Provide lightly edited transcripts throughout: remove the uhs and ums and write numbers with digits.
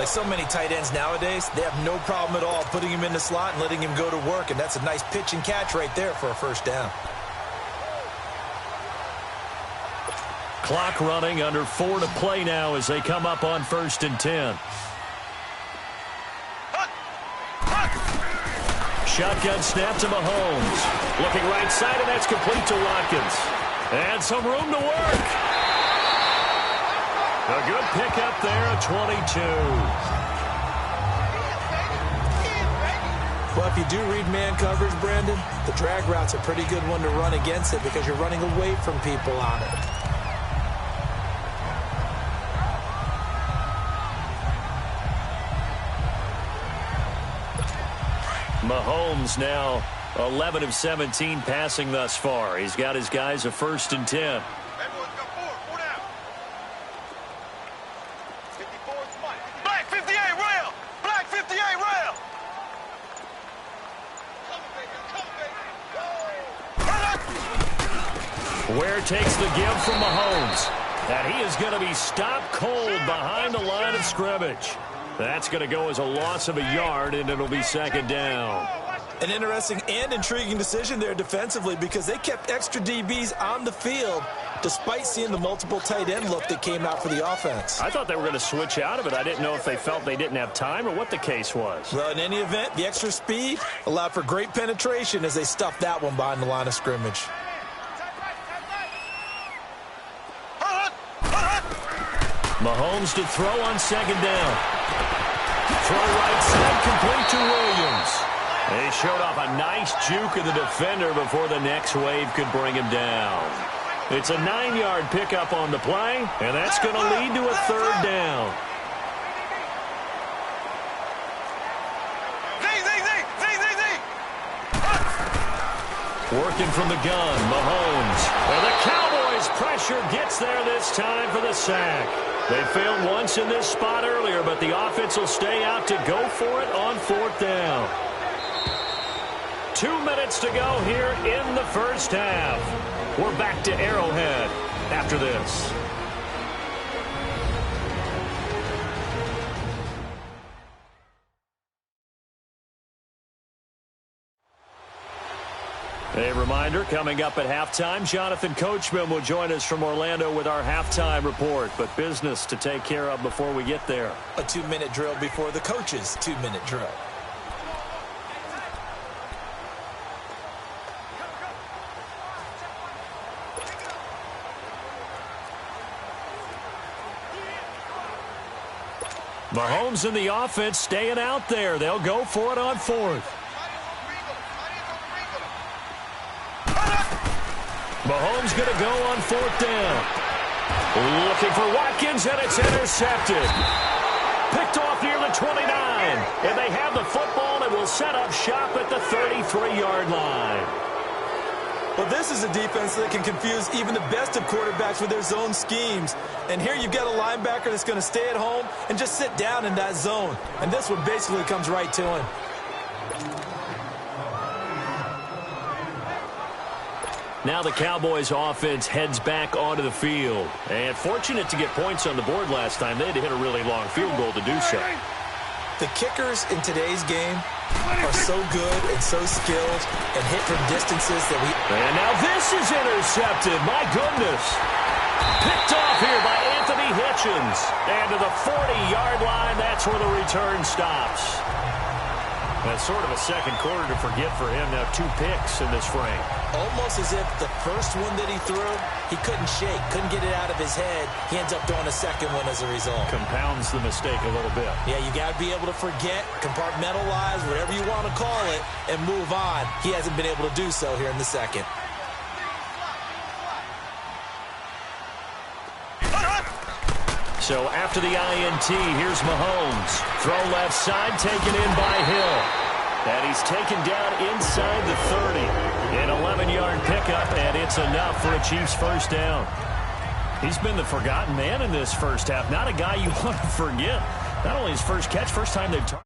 Like so many tight ends nowadays, they have no problem at all putting him in the slot and letting him go to work, and that's a nice pitch and catch right there for a first down. Clock running, under 4 to play now as they come up on 1st and 10. Shotgun snap to Mahomes. Looking right side, and that's complete to Watkins. And some room to work. A good pickup there at 22. Well, if you do read man coverage, Brandon, the drag route's a pretty good one to run against it because you're running away from people on it. Mahomes now 11 of 17 passing thus far. He's got his guys a 1st and 10. Everyone's got four down. 54 is Mike. Black 58 rail. Black 58 rail. Ware takes the give from Mahomes. And he is going to be stopped cold behind the line of scrimmage. That's going to go as a loss of a yard, and it'll be 2nd down. An interesting and intriguing decision there defensively because they kept extra DBs on the field despite seeing the multiple tight end look that came out for the offense. I thought they were going to switch out of it. I didn't know if they felt they didn't have time or what the case was. Well, in any event, the extra speed allowed for great penetration as they stuffed that one behind the line of scrimmage. Mahomes to throw on 2nd down. Throw right side, complete to Williams. They showed off a nice juke of the defender before the next wave could bring him down. It's a 9-yard pickup on the play, and that's going to lead to a 3rd down. Working from the gun, Mahomes. Well, the Cowboys' pressure gets there this time for the sack. They failed once in this spot earlier, but the offense will stay out to go for it on 4th down. 2 minutes to go here in the first half. We're back to Arrowhead after this. A reminder, coming up at halftime, Jonathan Coachman will join us from Orlando with our halftime report. But business to take care of before we get there. A 2-minute drill before the coach's 2-minute drill. Mahomes and the offense staying out there. They'll go for it on 4th. Mahomes going to go on 4th down. Looking for Watkins, and it's intercepted. Picked off near the 29. And they have the football and will set up shop at the 33-yard line. Well, this is a defense that can confuse even the best of quarterbacks with their zone schemes. And here you've got a linebacker that's going to stay at home and just sit down in that zone. And this one basically comes right to him. Now the Cowboys offense heads back onto the field. And fortunate to get points on the board last time. They had to hit a really long field goal to do so. The kickers in today's game are so good and so skilled and hit from distances that we... And now this is intercepted. My goodness. Picked off here by Anthony Hitchens. And to the 40-yard line, that's where the return stops. That's sort of a second quarter to forget for him. Now 2 picks in this frame. Almost as if the first one that he threw, he couldn't shake, couldn't get it out of his head. He ends up throwing a second one as a result. Compounds the mistake a little bit. Yeah, you got to be able to forget, compartmentalize, whatever you want to call it, and move on. He hasn't been able to do so here in the second. So after the INT, here's Mahomes. Throw left side, taken in by Hill. And he's taken down inside the 30. An 11-yard pickup, and it's enough for a Chiefs first down. He's been the forgotten man in this first half. Not a guy you want to forget. Not only his first catch, first time they've targeted.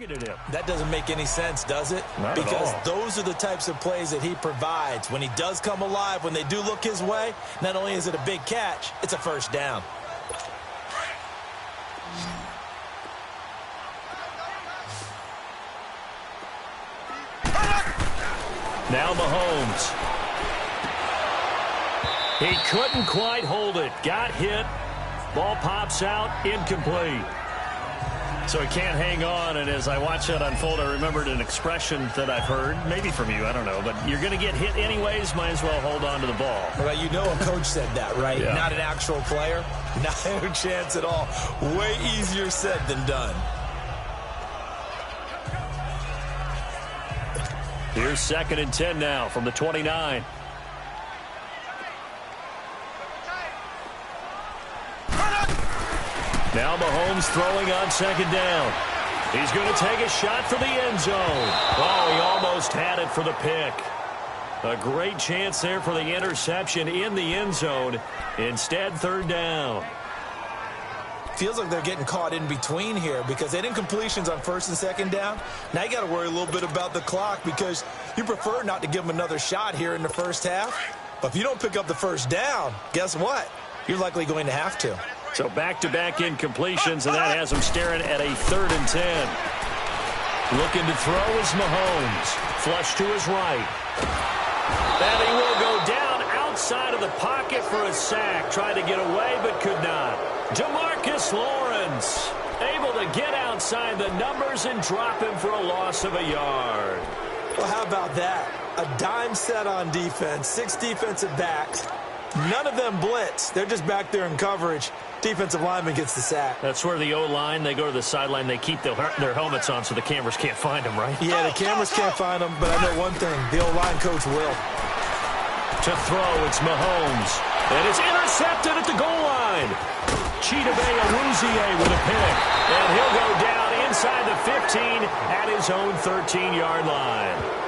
That doesn't make any sense, does it? Not because at all. those are the types of plays that he provides. When he does come alive, when they do look his way, not only is it a big catch, it's a first down. Now Mahomes. He couldn't quite hold it. Got hit. Ball pops out. Incomplete. So he can't hang on, and as I watch that unfold, I remembered an expression that I've heard, maybe from you, I don't know, but you're going to get hit anyways, might as well hold on to the ball. Well, you know a coach said that, right? Yeah. Not an actual player. Not a chance at all. Way easier said than done. Here's 2nd and 10 now from the 29. Now Mahomes throwing on 2nd down. He's going to take a shot for the end zone. Oh, he almost had it for the pick. A great chance there for the interception in the end zone. Instead, 3rd down. Feels like they're getting caught in between here because they didn't completions on 1st and 2nd down. Now you got to worry a little bit about the clock because you prefer not to give them another shot here in the first half. But if you don't pick up the first down, guess what? You're likely going to have to. So back-to-back incompletions, and that has him staring at a 3rd and 10. Looking to throw is Mahomes. Flush to his right. And he will go down outside of the pocket for a sack. Tried to get away, but could not. Demarcus Lawrence able to get outside the numbers and drop him for a loss of a yard. Well, how about that? A dime set on defense, 6 defensive backs. None of them blitz. They're just back there in coverage. Defensive lineman gets the sack. That's where the O-line, they go to the sideline, they keep their helmets on so the cameras can't find them, right? Yeah, the cameras can't find them, but I know one thing. The O-line coach will. To throw, it's Mahomes. And it's intercepted at the goal line. Chidobe Awuzie with a pick. And he'll go down inside the 15 at his own 13-yard line.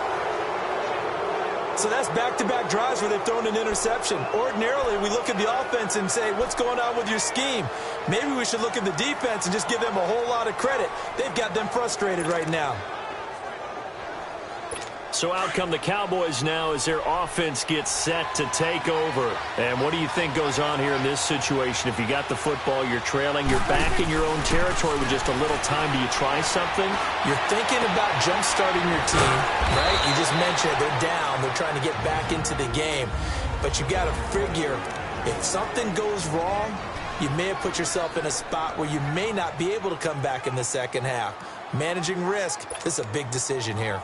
So that's back-to-back drives where they've thrown an interception. Ordinarily, we look at the offense and say, what's going on with your scheme? Maybe we should look at the defense and just give them a whole lot of credit. They've got them frustrated right now. So out come the Cowboys now as their offense gets set to take over. And what do you think goes on here in this situation? If you got the football, you're trailing, you're back in your own territory with just a little time. Do you try something? You're thinking about jump-starting your team, right? You just mentioned they're down. They're trying to get back into the game. But you got to figure if something goes wrong, you may have put yourself in a spot where you may not be able to come back in the second half. Managing risk, this is a big decision here.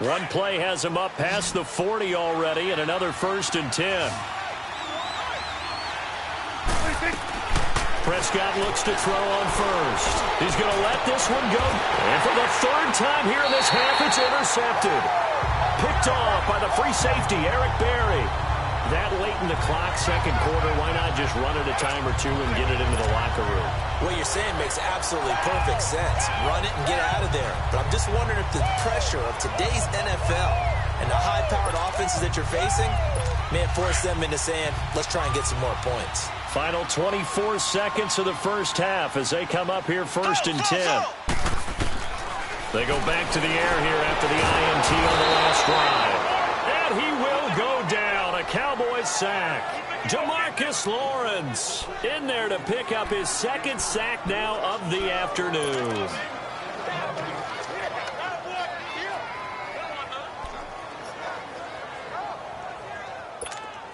One play has him up past the 40 already, and another 1st and 10. Prescott looks to throw on first. He's going to let this one go. And for the 3rd time here in this half, it's intercepted. Picked off by the free safety, Eric Berry. That late in the clock, 2nd quarter, why not just run it a time or two and get it into the locker room? What you're saying makes absolutely perfect sense. Run it and get out of there. But I'm just wondering if the pressure of today's NFL and the high-powered offenses that you're facing may force them into saying, let's try and get some more points. Final 24 seconds of the first half as they come up here 1st and 10. They go back to the air here after the INT on the last drive. And he will go down. A Cowboys sack. Demarcus Lawrence in there to pick up his 2nd sack now of the afternoon.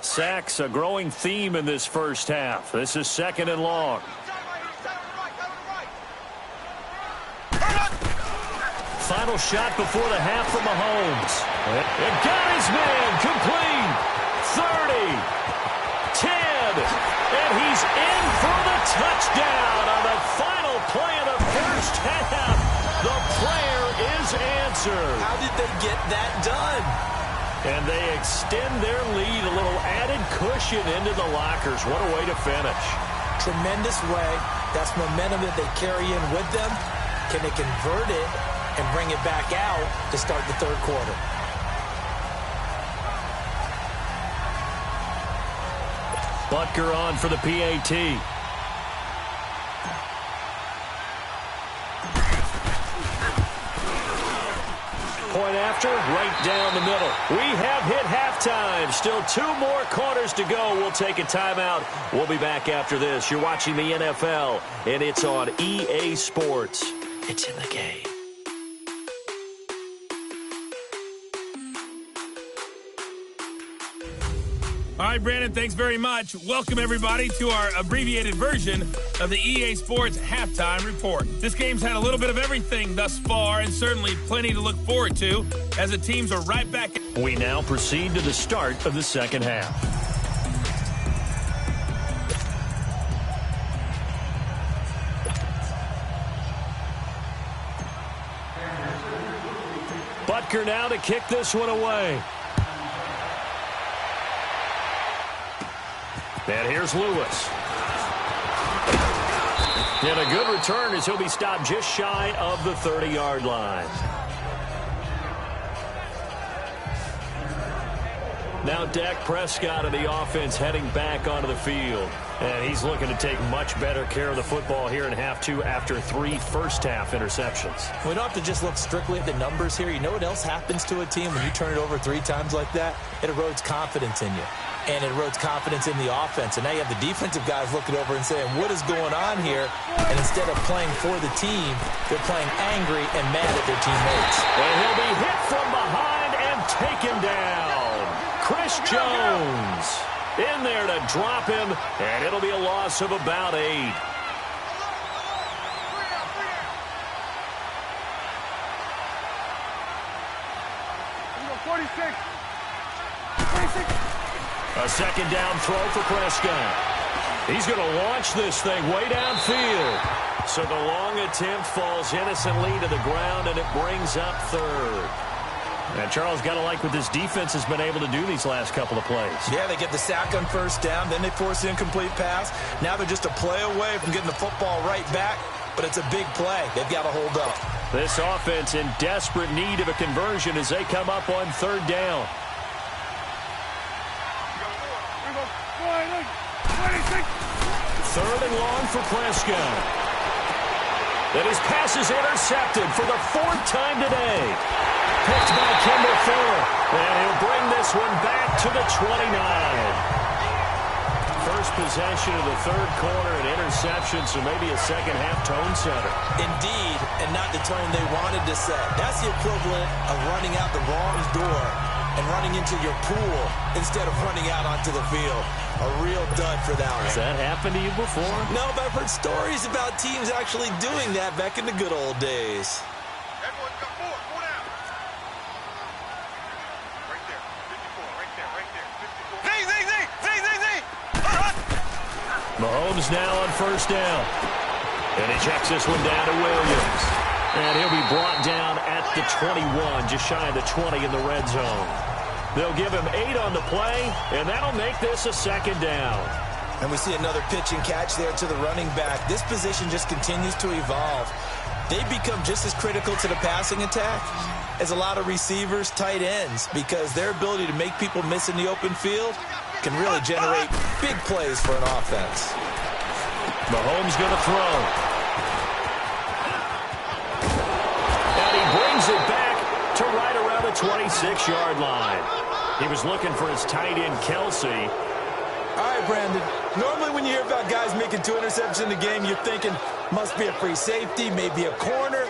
Sacks, a growing theme in this first half. This is 2nd and long. Final shot before the half from Mahomes. And got his man complete. 30, 10, and he's in for the touchdown on the final play of the first half. The prayer is answered. How did they get that done? And they extend their lead, a little added cushion into the lockers. What a way to finish. Tremendous way. That's momentum that they carry in with them. Can they convert it and bring it back out to start the 3rd quarter? Butker on for the PAT. point after, right down the middle. We have hit halftime. Still 2 more quarters to go. We'll take a timeout. We'll be back after this. You're watching the NFL, and it's on EA Sports. It's in the game. All right, Brandon, thanks very much. Welcome, everybody, to our abbreviated version of the EA Sports Halftime Report. This game's had a little bit of everything thus far, and certainly plenty to look forward to as the teams are right back. We now proceed to the start of the second half. Butker now to kick this one away. And here's Lewis. And a good return as he'll be stopped just shy of the 30-yard line. Now Dak Prescott of the offense heading back onto the field. And he's looking to take much better care of the football here in half 2 after 3 first-half interceptions. We don't have to just look strictly at the numbers here. You know what else happens to a team when you turn it over 3 times like that? It erodes confidence in you. And it erodes confidence in the offense. And now you have the defensive guys looking over and saying, what is going on here? And instead of playing for the team, they're playing angry and mad at their teammates. And he'll be hit from behind and taken down. Chris Jones in there to drop him, and it'll be a loss of about 8. 46. A second down throw for Prescott. He's going to launch this thing way downfield. So the long attempt falls innocently to the ground, and it brings up 3rd. And Charles, got to like what this defense has been able to do these last couple of plays. Yeah, they get the sack on first down, then they force the incomplete pass. Now they're just a play away from getting the football right back, but it's a big play. They've got to hold up. This offense in desperate need of a conversion as they come up on 3rd down. 3rd and long for Prescott. Then his pass is intercepted for the 4th time today. Picked by Kendall Fuller. And he'll bring this one back to the 29. First possession of the 3rd quarter, an interception, so maybe a second-half tone setter. Indeed, and not the tone they wanted to set. That's the equivalent of running out the wrong door and running into your pool instead of running out onto the field. A real dud for that one. Has that happened to you before? No, but I've heard stories about teams actually doing that back in the good old days. Everyone got 4 down. Right there. 54. Right there. 54. Z. Mahomes now on 1st down. And he checks this one down to Williams. And he'll be brought down at the 21, just shy of the 20 in the red zone. They'll give him 8 on the play, and that'll make this a 2nd down. And we see another pitch and catch there to the running back. This position just continues to evolve. They become just as critical to the passing attack as a lot of receivers, tight ends, because their ability to make people miss in the open field can really generate big plays for an offense. Mahomes going to throw. And he brings it back to right around the 26-yard line. He was looking for his tight end, Kelsey. All right, Brandon. Normally when you hear about guys making 2 interceptions in the game, you're thinking must be a free safety, maybe a corner.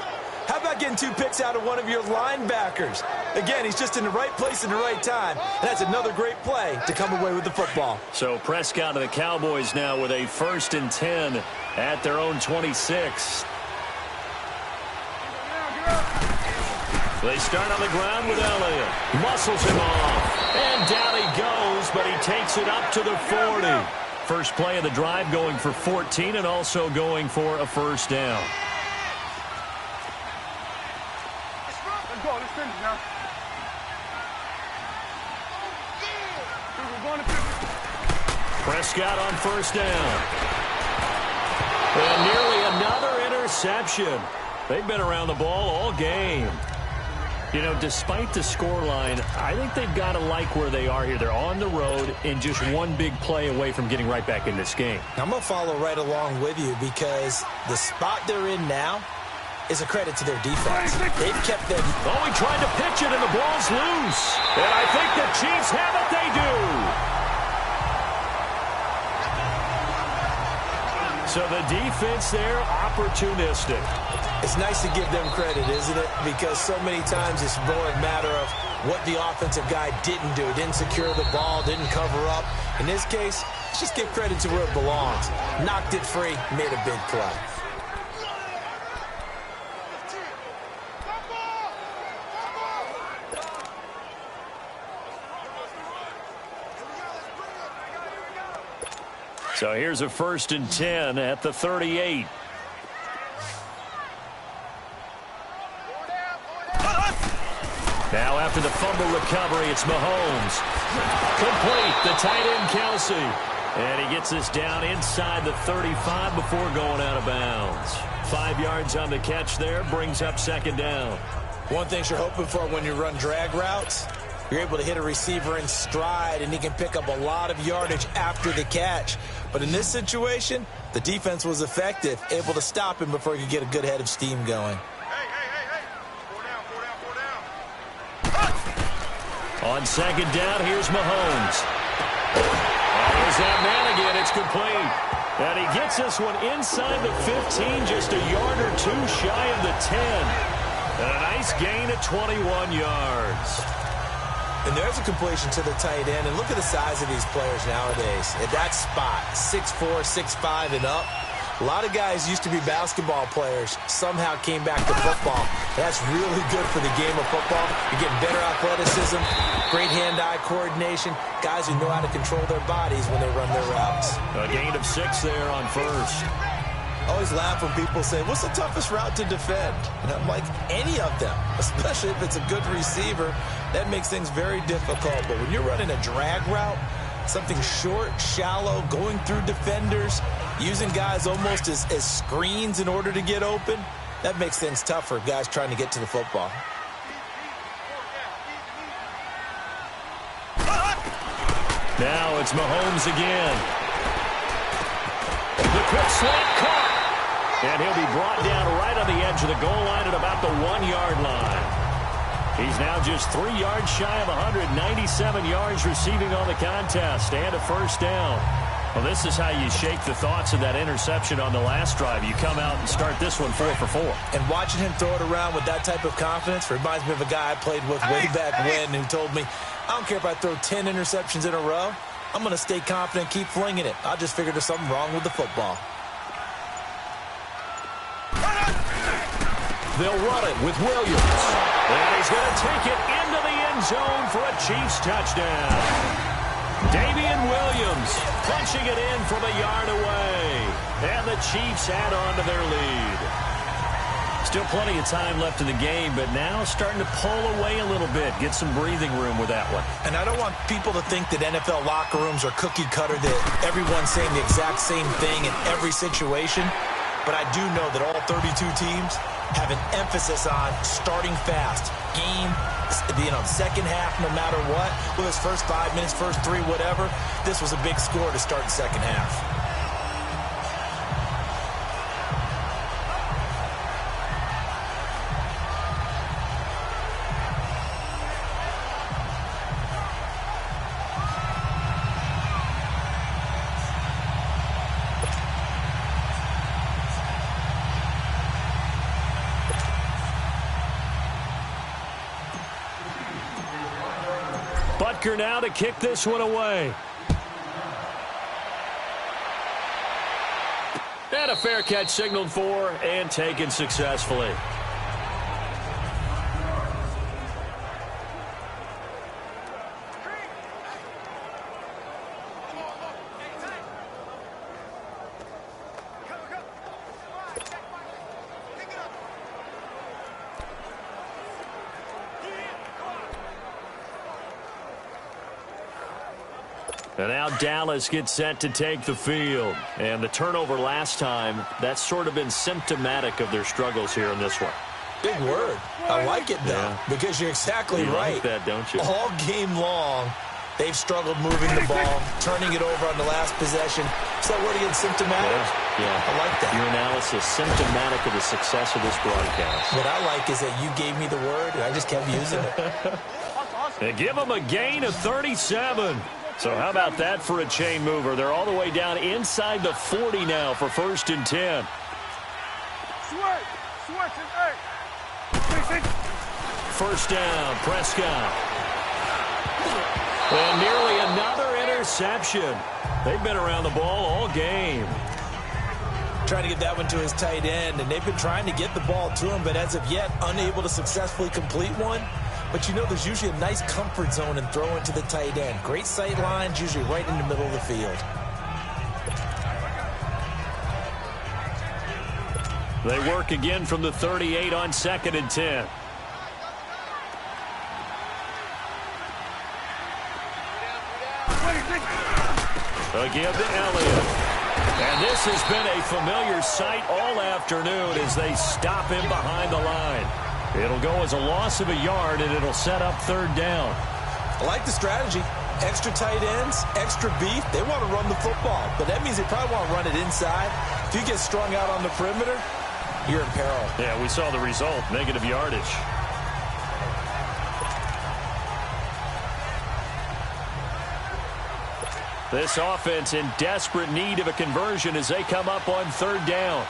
How about getting 2 picks out of one of your linebackers? Again, he's just in the right place at the right time. And that's another great play to come away with the football. So Prescott and the Cowboys now with a 1st and 10 at their own 26. They start on the ground with Elliott. Muscles him off. And down he goes, but he takes it up to the 40. First play of the drive going for 14 and also going for a 1st down. Let's go. Let's finish now. We're going to 50. Prescott on 1st down. And nearly another interception. They've been around the ball all game. You know, despite the scoreline, I think they've got to like where they are here. They're on the road and just one big play away from getting right back in this game. I'm going to follow right along with you because the spot they're in now is a credit to their defense. They've kept them. Oh, he tried to pitch it, and the ball's loose. And I think the Chiefs have it. They do. So the defense there, opportunistic. It's nice to give them credit, isn't it? Because so many times it's more a matter of what the offensive guy didn't do. Didn't secure the ball, didn't cover up. In this case, let's just give credit to where it belongs. Knocked it free, made a big play. So here's a 1st and 10 at the 38. Now after the fumble recovery, it's Mahomes. Complete, the tight end Kelsey. And he gets this down inside the 35 before going out of bounds. 5 yards on the catch there, brings up 2nd down. One thing you're hoping for when you run drag routes, you're able to hit a receiver in stride, and he can pick up a lot of yardage after the catch. But in this situation, the defense was effective, able to stop him before he could get a good head of steam going. On 2nd down, here's Mahomes. And there's that man again. It's complete. And he gets this one inside the 15, just a yard or two shy of the 10. And a nice gain of 21 yards. And there's a completion to the tight end. And look at the size of these players nowadays. At that spot, 6'4", 6'5", and up. A lot of guys used to be basketball players, somehow came back to football. That's really good for the game of football. You're getting better athleticism, great hand-eye coordination, guys who know how to control their bodies when they run their routes. A gain of 6 there on 1st. I always laugh when people say, what's the toughest route to defend? And I'm like, any of them, especially if it's a good receiver. That makes things very difficult. But when you're running a drag route, something short, shallow, going through defenders, using guys almost as screens in order to get open, that makes things tough for guys trying to get to the football. Now it's Mahomes again. The quick slant caught. And he'll be brought down right on the edge of the goal line at about the 1-yard line. He's now just 3 yards shy of 197 yards receiving on the contest and a 1st down. Well, this is how you shake the thoughts of that interception on the last drive. You come out and start this one 4 for 4. And watching him throw it around with that type of confidence reminds me of a guy I played with way back when who told me, I don't care if I throw 10 interceptions in a row. I'm going to stay confident, keep flinging it. I just figured there's something wrong with the football. They'll run it with Williams. And he's going to take it into the end zone for a Chiefs touchdown. Damian Williams punching it in from a yard away. And the Chiefs add on to their lead. Still plenty of time left in the game, but now starting to pull away a little bit. Get some breathing room with that one. And I don't want people to think that NFL locker rooms are cookie cutter, that everyone's saying the exact same thing in every situation. But I do know that all 32 teams have an emphasis on starting fast. Game, second half, no matter what. Whether it's first 5 minutes, first 3, whatever. This was a big score to start the second half. Butker now to kick this one away. And a fair catch signaled for and taken successfully. And now Dallas gets set to take the field. And the turnover last time, that's sort of been symptomatic of their struggles here in this one. Big word. I like it, though, because you're exactly right. Like that, don't you? All game long, They've struggled moving the ball, turning it over on the last possession. Is that word again, symptomatic? Yeah. I like that. Your analysis, symptomatic of the success of this broadcast. What I like is that you gave me the word, and I just kept using it. They give them a gain of 37. So how about that for a chain mover? They're all the way down inside the 40 now for 1st and 10. First down, Prescott. And nearly another interception. They've been around the ball all game. Trying to get that one to his tight end, and they've been trying to get the ball to him, but as of yet, unable to successfully complete one. But you know, there's usually a nice comfort zone and throw into the tight end. Great sight lines, usually right in the middle of the field. They work again from the 38 on 2nd and 10. They'll give to Elliott. And this has been a familiar sight all afternoon as they stop him behind the line. It'll go as a loss of a yard, and it'll set up 3rd down. I like the strategy. Extra tight ends, extra beef. They want to run the football, but that means they probably want to run it inside. If you get strung out on the perimeter, you're in peril. Yeah, we saw the result, negative yardage. This offense in desperate need of a conversion as they come up on 3rd down.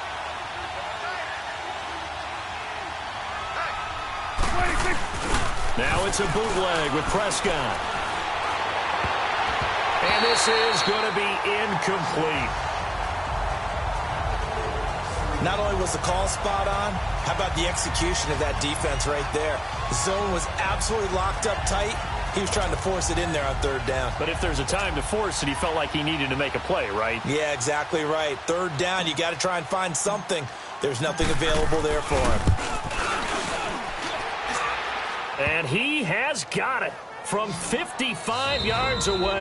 Now it's a bootleg with Prescott. And this is going to be incomplete. Not only was the call spot on, how about the execution of that defense right there? The zone was absolutely locked up tight. He was trying to force it in there on 3rd down. But if there's a time to force it, he felt like he needed to make a play, right? Yeah, exactly right. 3rd down, you got to try and find something. There's nothing available there for him. And he has got it from 55 yards away.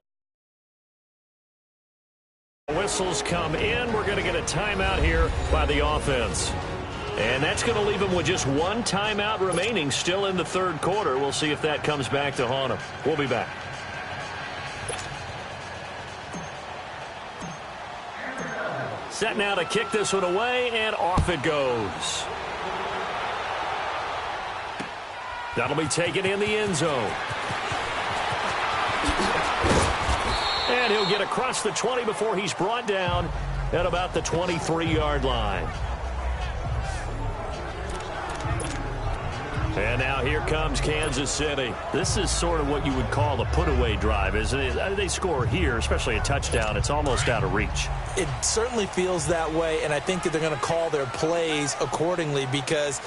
Whistles come in. We're going to get a timeout here by the offense. And that's going to leave him with just one timeout remaining still in the 3rd quarter. We'll see if that comes back to haunt him. We'll be back. Set now to kick this one away, and off it goes. That'll be taken in the end zone. And he'll get across the 20 before he's brought down at about the 23-yard line. And now here comes Kansas City. This is sort of what you would call a put-away drive, isn't it? They score here, especially a touchdown. It's almost out of reach. It certainly feels that way, and I think that they're going to call their plays accordingly because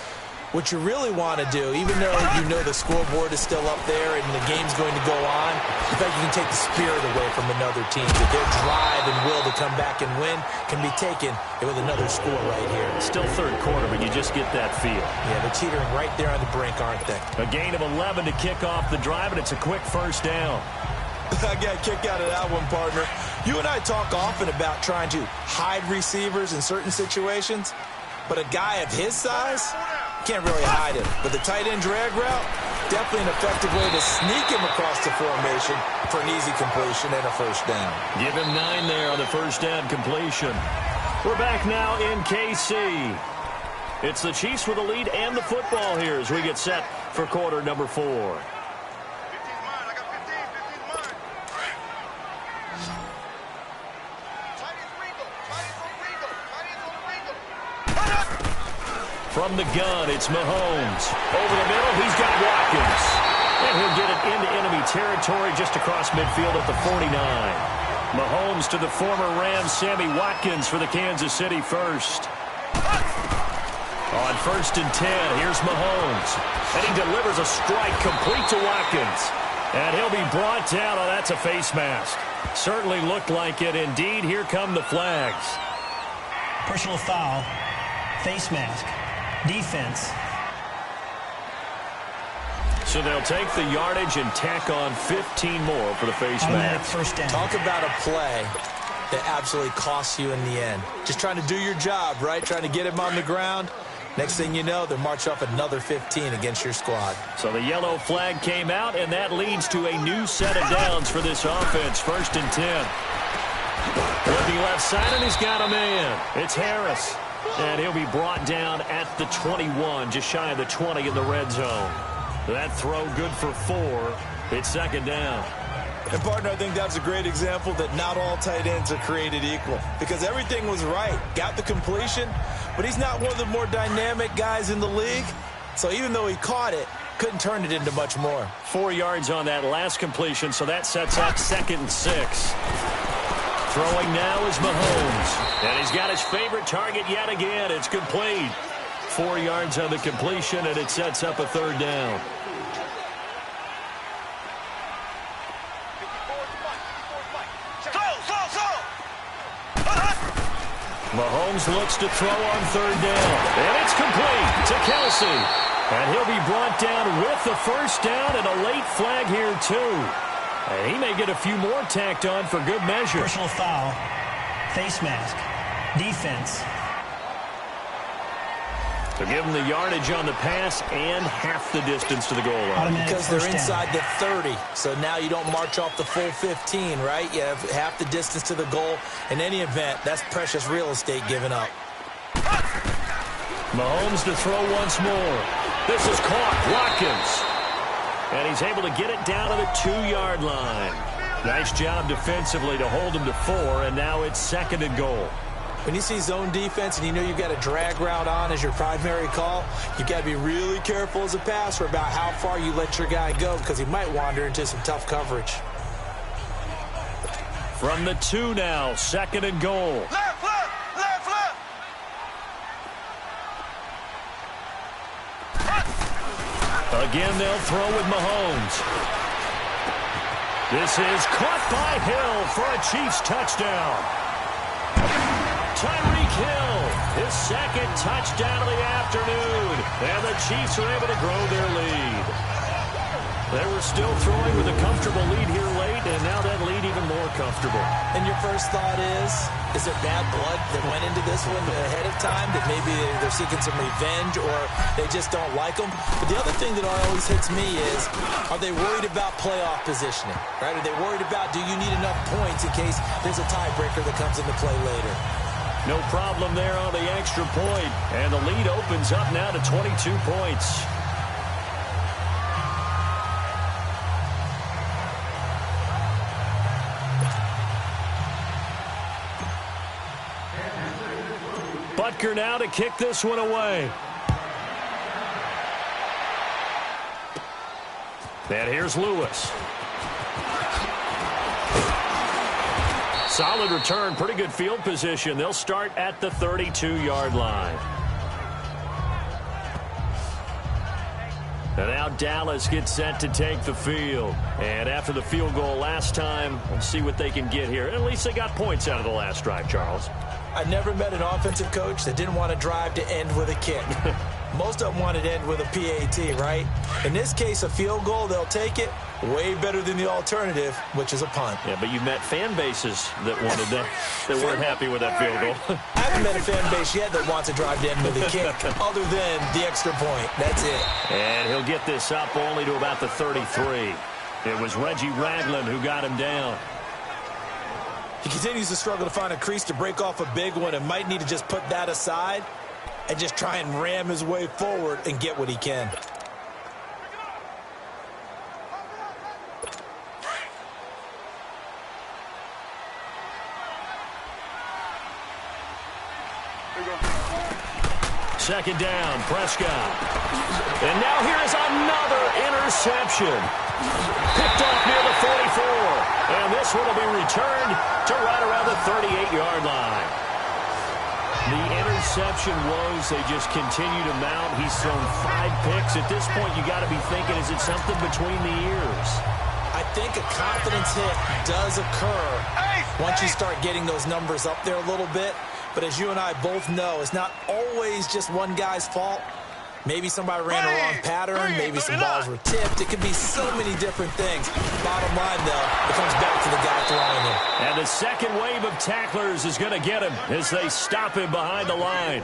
what you really want to do, even though you know the scoreboard is still up there and the game's going to go on, in fact, you can take the spirit away from another team. That their drive and will to come back and win can be taken with another score right here. Still 3rd quarter, but you just get that feel. Yeah, they're teetering right there on the brink, aren't they? A gain of 11 to kick off the drive, and it's a quick 1st down. I got a kick out of that one, partner. You and I talk often about trying to hide receivers in certain situations, but a guy of his size can't really hide him. But the tight end drag route, definitely an effective way to sneak him across the formation for an easy completion and a 1st down. Give him 9 there on the 1st down completion. We're back now in KC. It's the Chiefs with the lead and the football here as we get set for quarter number 4. From the gun, it's Mahomes. Over the middle, he's got Watkins. And he'll get it into enemy territory just across midfield at the 49. Mahomes to the former Rams, Sammy Watkins for the Kansas City first. On 1st and 10, here's Mahomes. And he delivers a strike complete to Watkins. And he'll be brought down. Oh, that's a face mask. Certainly looked like it. Indeed, here come the flags. Personal foul, face mask. Defense. So they'll take the yardage and tack on 15 more for the face mask. 1st down. Talk about a play that absolutely costs you in the end. Just trying to do your job, right? Trying to get him on the ground. Next thing you know, they'll march off another 15 against your squad. So the yellow flag came out, and that leads to a new set of downs for this offense. 1st and 10. Looking left side, and he's got a man. It's Harris. And he'll be brought down at the 21, just shy of the 20 in the red zone. That throw good for 4. It's 2nd down. And, partner, I think that's a great example that not all tight ends are created equal, because everything was right. Got the completion, but he's not one of the more dynamic guys in the league. So even though he caught it, couldn't turn it into much more. 4 yards on that last completion, so that sets up 2nd and 6. Throwing now is Mahomes. And he's got his favorite target yet again. It's complete. 4 yards on the completion, and it sets up a 3rd down. Mahomes looks to throw on 3rd down. And it's complete to Kelsey. And he'll be brought down with the 1st down, and a late flag here, too. And he may get a few more tacked on for good measure. Personal foul, face mask, defense. So give them the yardage on the pass and half the distance to the goal line. Because they're inside the 30. So now you don't march off the full 15, right? You have half the distance to the goal. In any event, that's precious real estate given up. Mahomes to throw once more. This is caught. Watkins. And he's able to get it down to the 2-yard line. Nice job defensively to hold him to 4, and now it's 2nd and goal. When you see zone defense and you know you've got a drag route on as your primary call, you've got to be really careful as a passer about how far you let your guy go, because he might wander into some tough coverage. From the 2 now, 2nd and goal. Left, left, left, left. Again, they'll throw with Mahomes. This is caught by Hill for a Chiefs touchdown. Tyreek Hill, his 2nd touchdown of the afternoon. And the Chiefs are able to grow their lead. They were still throwing with a comfortable lead here late, and now that lead even more comfortable. And your first thought is there bad blood that went into this one ahead of time, that maybe they're seeking some revenge or they just don't like them? But the other thing that always hits me is, are they worried about playoff positioning? Right? Are they worried about, do you need enough points in case there's a tiebreaker that comes into play later? No problem there on the extra point. And the lead opens up now to 22 points. Butker now to kick this one away. And here's Lewis. Solid return, pretty good field position. They'll start at the 32-yard line. And now Dallas gets set to take the field. And after the field goal last time, we'll see what they can get here. At least they got points out of the last drive, Charles. I never met an offensive coach that didn't want to drive to end with a kick. Most of them wanted to end with a PAT, right? In this case, a field goal, they'll take it. Way better than the alternative, which is a punt. Yeah, but you've met fan bases that wanted that, that weren't happy with that field goal. I haven't met a fan base yet that wants to drive to end with a kick, other than the extra point. That's it. And he'll get this up only to about the 33. It was Reggie Ragland who got him down. He continues to struggle to find a crease to break off a big one and might need to just put that aside and just try and ram his way forward and get what he can. Second down, Prescott. And now here is another interception. Picked off near the 44. And this one will be returned to right around the 38-yard line. The interception woes, they just continue to mount. He's thrown 5 picks. At this point, you got to be thinking, is it something between the ears? I think a confidence hit does occur once you start getting those numbers up there a little bit. But as you and I both know, it's not always just one guy's fault. Maybe somebody ran a wrong pattern. Maybe some balls were tipped. It could be so many different things. Bottom line, though, it comes back to the guy throwing them. And the second wave of tacklers is going to get him as they stop him behind the line.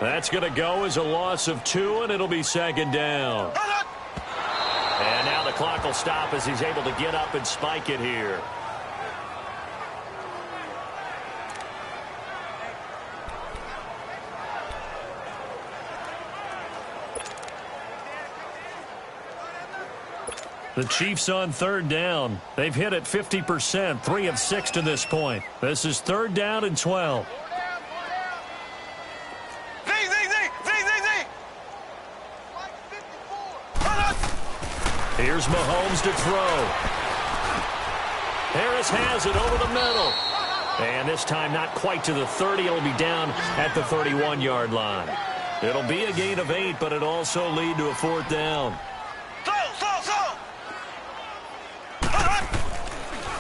That's going to go as a loss of 2, and it'll be second down. And now the clock will stop as he's able to get up and spike it here. The Chiefs on third down. They've hit it 50%, 3 of 6 to this point. This is third down and 12. Here's Mahomes to throw. Harris has it over the middle. And this time not quite to the 30. It'll be down at the 31-yard line. It'll be a gain of 8, but it'll also lead to a fourth down.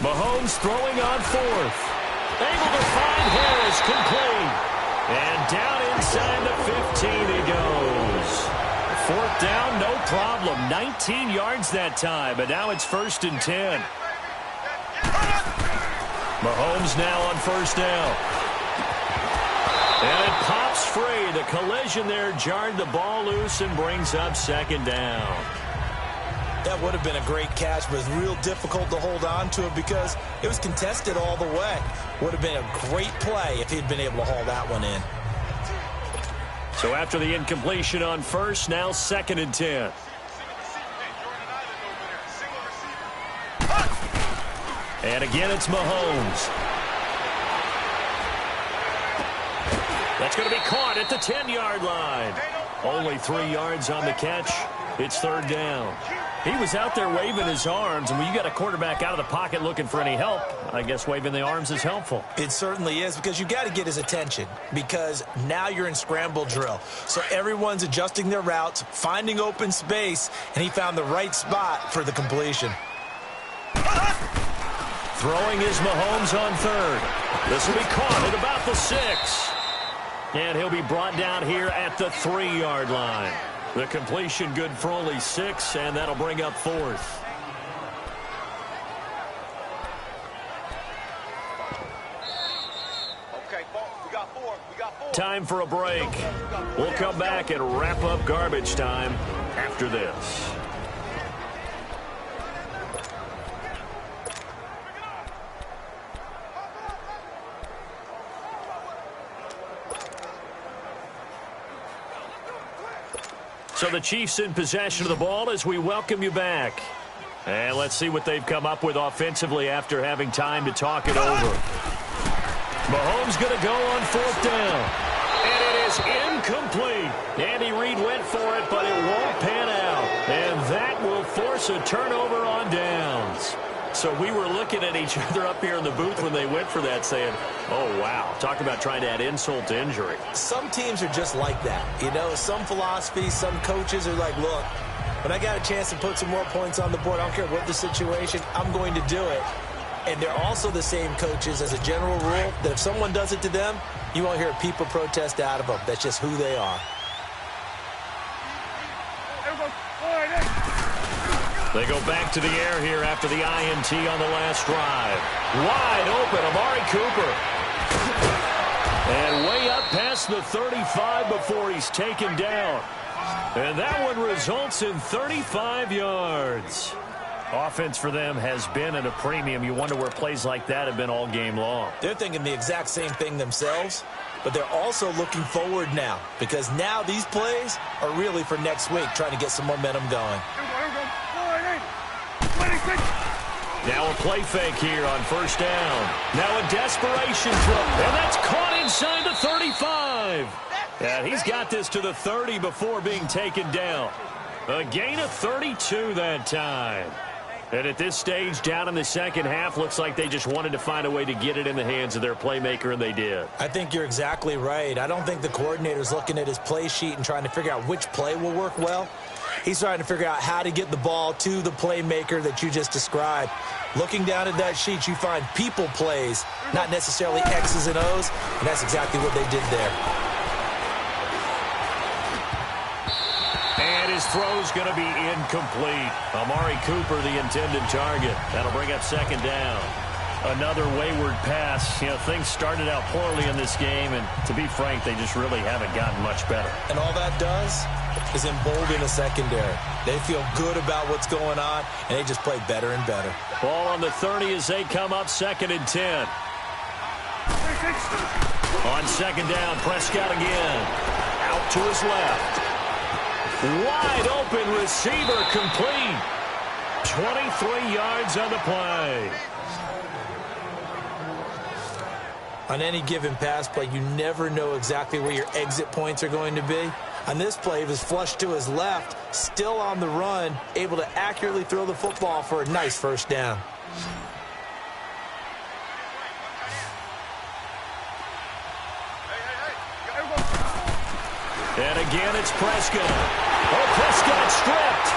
Mahomes throwing on fourth. Able to find Harris, complete. And down inside the 15 he goes. Fourth down, no problem. 19 yards that time, but now it's 1st and 10. Mahomes now on first down. And it pops free. The collision there jarred the ball loose and brings up second down. That would have been a great catch, but it was real difficult to hold on to it because it was contested all the way. Would have been a great play if he'd been able to haul that one in. So after the incompletion on first, now 2nd and 10. And again, it's Mahomes. That's going to be caught at the 10-yard line. Only 3 yards on the catch. It's third down. He was out there waving his arms, and when you got a quarterback out of the pocket looking for any help, I guess waving the arms is helpful. It certainly is, because you got to get his attention, because now you're in scramble drill. So everyone's adjusting their routes, finding open space, and he found the right spot for the completion. Throwing is Mahomes on third. This will be caught at about the 6. And he'll be brought down here at the 3-yard line. The completion good for only 6, and that'll bring up fourth. Okay, we got 4. We got 4. Time for a break. We'll come back and wrap up garbage time after this. So the Chiefs in possession of the ball as we welcome you back. And let's see what they've come up with offensively after having time to talk it over. Mahomes going to go on fourth down. And it is incomplete. Andy Reid went for it, but it won't pan out. And that will force a turnover on downs. So we were looking at each other up here in the booth when they went for that saying, oh, wow, talk about trying to add insult to injury. Some teams are just like that. You know, some philosophies, some coaches are like, look, when I got a chance to put some more points on the board, I don't care what the situation, I'm going to do it. And they're also the same coaches as a general rule that if someone does it to them, you won't hear a peep or protest out of them. That's just who they are. They go back to the air here after the INT on the last drive. Wide open, Amari Cooper. And way up past the 35 before he's taken down. And that one results in 35 yards. Offense for them has been at a premium. You wonder where plays like that have been all game long. They're thinking the exact same thing themselves, but they're also looking forward now because now these plays are really for next week, trying to get some momentum going. Now a play fake here on first down. Now a desperation throw. And that's caught inside the 35. And he's got this to the 30 before being taken down. A gain of 32 that time. And at this stage, down in the second half, looks like they just wanted to find a way to get it in the hands of their playmaker, and they did. I think you're exactly right. I don't think the coordinator's looking at his play sheet and trying to figure out which play will work well. He's trying to figure out how to get the ball to the playmaker that you just described. Looking down at that sheet, you find people plays, not necessarily X's and O's, and that's exactly what they did there. And his throw's going to be incomplete. Amari Cooper, the intended target. That'll bring up second down. Another wayward pass. You know, things started out poorly in this game, and to be frank, they just really haven't gotten much better. And all that does is embolden the secondary. They feel good about what's going on, and they just play better and better. Ball on the 30 as they come up 2nd and 10. On 2nd down, Prescott again. Out to his left. Wide open receiver complete. 23 yards on the play. On any given pass play, you never know exactly where your exit points are going to be. On this play, he was flushed to his left, still on the run, able to accurately throw the football for a nice first down. And again, it's Prescott. Oh, Prescott stripped.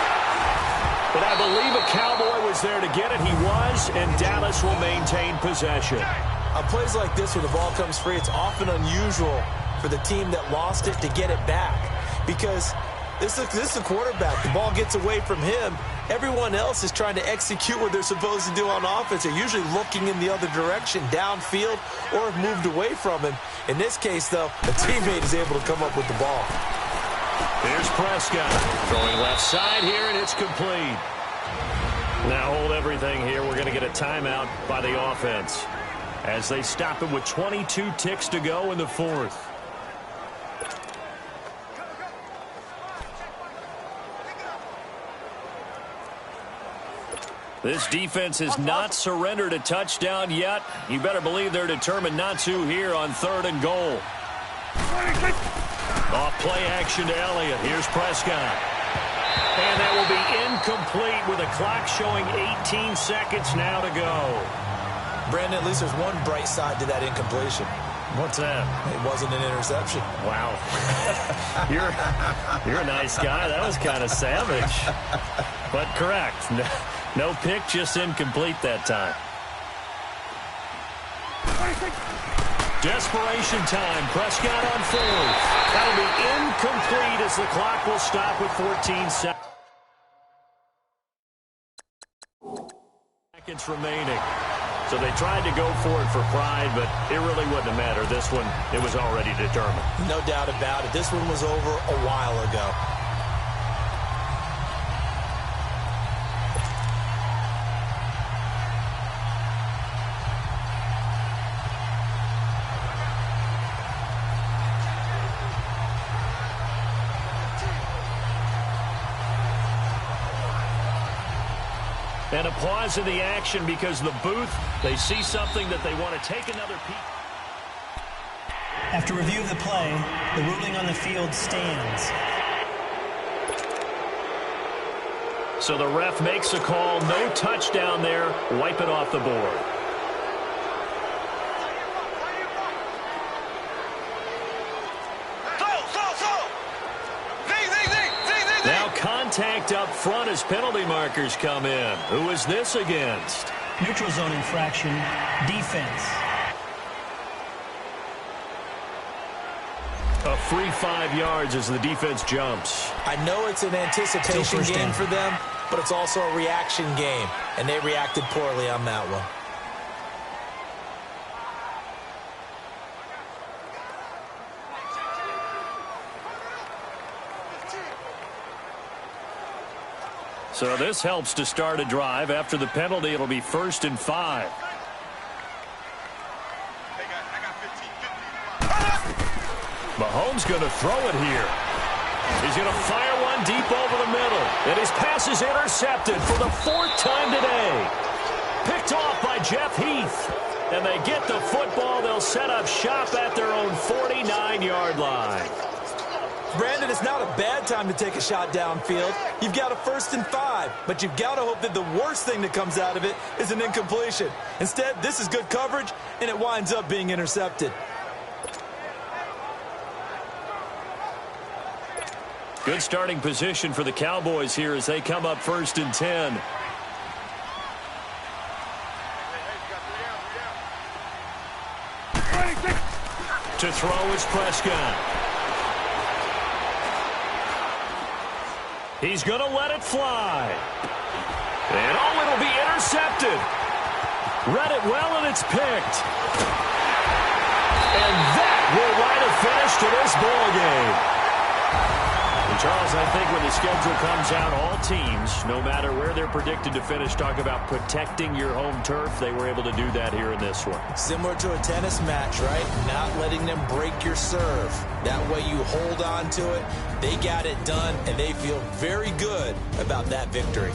But I believe a Cowboy was there to get it. He was, and Dallas will maintain possession. On plays like this where the ball comes free, it's often unusual for the team that lost it to get it back. Because this is a quarterback. The ball gets away from him. Everyone else is trying to execute what they're supposed to do on offense. They're usually looking in the other direction, downfield, or have moved away from him. In this case, though, a teammate is able to come up with the ball. Here's Prescott throwing left side here, and it's complete. Now hold everything here. We're going to get a timeout by the offense as they stop it with 22 ticks to go in the 4th. This defense has not surrendered a touchdown yet. You better believe they're determined not to here on 3rd and goal. Off play action to Elliott. Here's Prescott. And that will be incomplete with a clock showing 18 seconds now to go. Brandon, at least there's one bright side to that incompletion. What's that? It wasn't an interception. Wow. You're a nice guy. That was kind of savage. But correct. No pick, just incomplete that time. Desperation time. Prescott on 4th. That'll be incomplete as the clock will stop with 14 seconds remaining. So they tried to go for it for pride, but it really wouldn't have mattered. This one, it was already determined. No doubt about it. This one was over a while ago. And a pause in the action because the booth, they see something that they want to take another peek. After review of the play, the ruling on the field stands. So the ref makes a call. No touchdown there. Wipe it off the board. Now contact up front as penalty markers come in. Who is this against? Neutral zone infraction, defense. A free 5 yards as the defense jumps. I know it's an anticipation game for them, but it's also a reaction game, and they reacted poorly on that one. So this helps to start a drive. After the penalty, it'll be 1st and 5. Mahomes going to throw it here. He's going to fire one deep over the middle. And his pass is intercepted for the 4th time today. Picked off by Jeff Heath. And they get the football. They'll set up shop at their own 49-yard line. Brandon, it's not a bad time to take a shot downfield. You've got a 1st and 5, but you've got to hope that the worst thing that comes out of it is an incompletion. Instead, this is good coverage, and it winds up being intercepted. Good starting position for the Cowboys here as they come up 1st and 10. To throw is Prescott. He's going to let it fly. And oh, it'll be intercepted. Read it well, and it's picked. And that will write a finish to this ball game. And Charles, I think when the schedule comes out, all teams, no matter where they're predicted to finish, talk about protecting your home turf. They were able to do that here in this one. Similar to a tennis match, right? Not letting them break your serve. That way you hold on to it. They got it done, and they feel very good about that victory.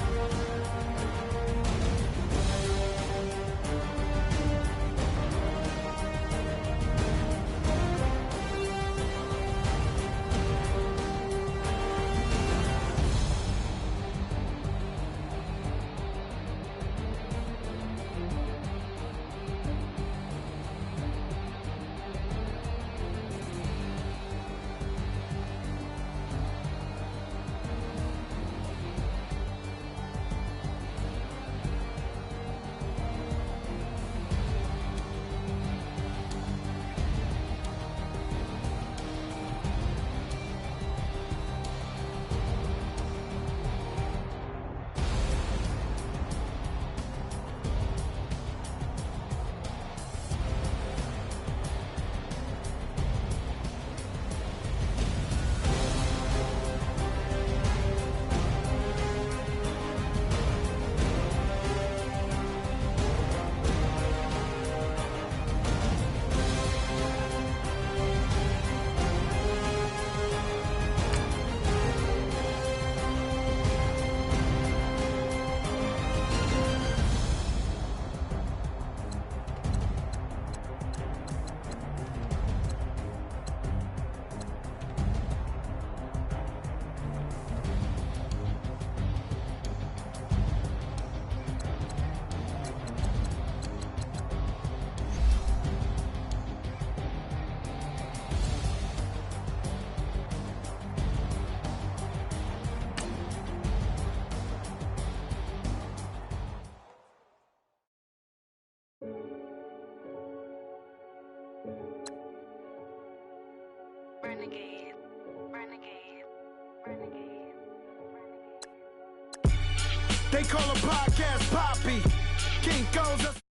Renegade, renegade, renegade, renegade. They call a podcast Poppy. King goes